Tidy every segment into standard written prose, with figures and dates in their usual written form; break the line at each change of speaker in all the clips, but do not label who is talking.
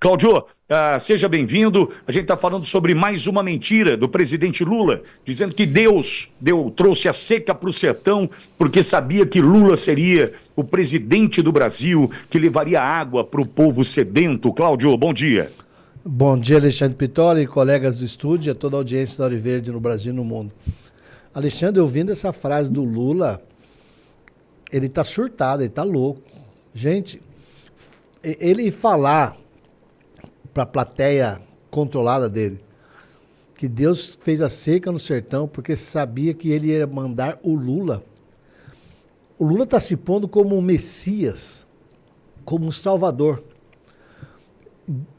Cláudio, seja bem-vindo. A gente está falando sobre mais uma mentira do presidente Lula, dizendo que Deus trouxe a seca para o sertão porque sabia que Lula seria o presidente do Brasil, que levaria água para o povo sedento. Cláudio, bom dia.
Bom dia, Alexandre Pitoli, colegas do estúdio e a toda a audiência da Hora Verde no Brasil e no mundo. Alexandre, ouvindo essa frase do Lula, ele está surtado, ele está louco. Gente, ele falar para a plateia controlada dele que Deus fez a seca no sertão porque sabia que ele ia mandar o Lula. O Lula está se pondo como um Messias, como um Salvador.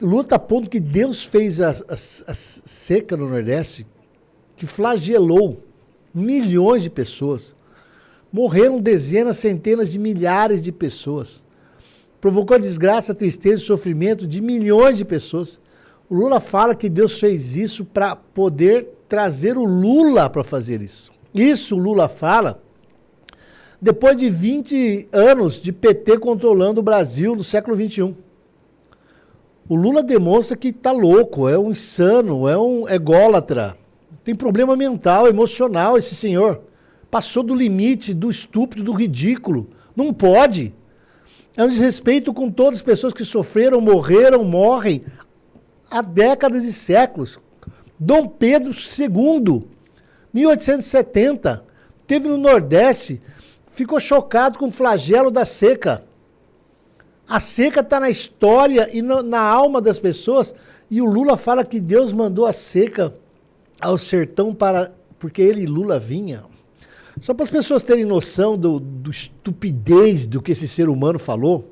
O Lula está pondo que Deus fez a seca no Nordeste, que flagelou milhões de pessoas. Morreram dezenas, centenas de milhares de pessoas. Provocou a desgraça, a tristeza e sofrimento de milhões de pessoas. O Lula fala que Deus fez isso para poder trazer o Lula para fazer isso. Isso o Lula fala depois de 20 anos de PT controlando o Brasil no século XXI. O Lula demonstra que está louco, é um insano, é um ególatra. Tem problema mental, emocional esse senhor. Passou do limite, do estúpido, do ridículo. Não pode. É um desrespeito com todas as pessoas que sofreram, morreram, morrem há décadas e séculos. Dom Pedro II, 1870, teve no Nordeste, ficou chocado com o flagelo da seca. A seca está na história e na alma das pessoas. E o Lula fala que Deus mandou a seca ao sertão porque ele, Lula, vinha. Só para as pessoas terem noção do estupidez do que esse ser humano falou,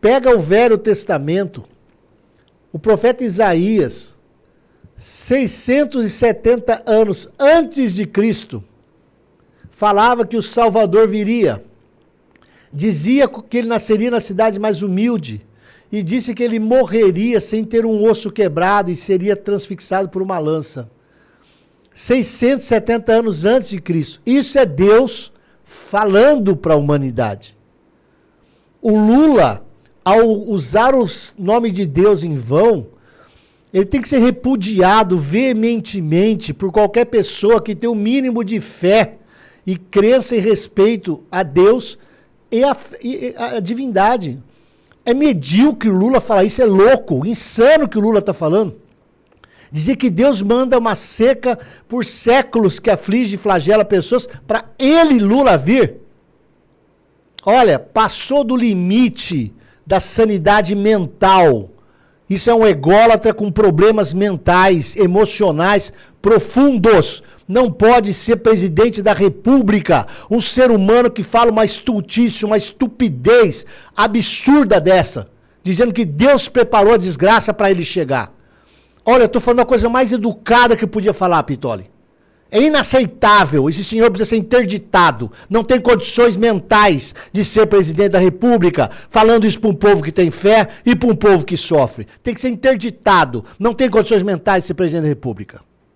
pega o Velho Testamento, o profeta Isaías, 670 anos antes de Cristo, falava que o Salvador viria. Dizia que ele nasceria na cidade mais humilde e disse que ele morreria sem ter um osso quebrado e seria transfixado por uma lança. 670 anos antes de Cristo. Isso é Deus falando para a humanidade. O Lula, ao usar o nome de Deus em vão, ele tem que ser repudiado veementemente por qualquer pessoa que tem o mínimo de fé e crença e respeito a Deus e a divindade. É medíocre o Lula falar isso, é louco, insano que o Lula está falando. Dizer que Deus manda uma seca por séculos que aflige e flagela pessoas para ele, Lula, vir. Olha, passou do limite da sanidade mental. Isso é um ególatra com problemas mentais, emocionais profundos. Não pode ser presidente da República, um ser humano que fala uma estultice, uma estupidez absurda dessa, dizendo que Deus preparou a desgraça para ele chegar. Olha, eu estou falando a coisa mais educada que eu podia falar, Pitoli. É inaceitável, esse senhor precisa ser interditado, não tem condições mentais de ser presidente da República, falando isso para um povo que tem fé e para um povo que sofre. Tem que ser interditado, não tem condições mentais de ser presidente da República.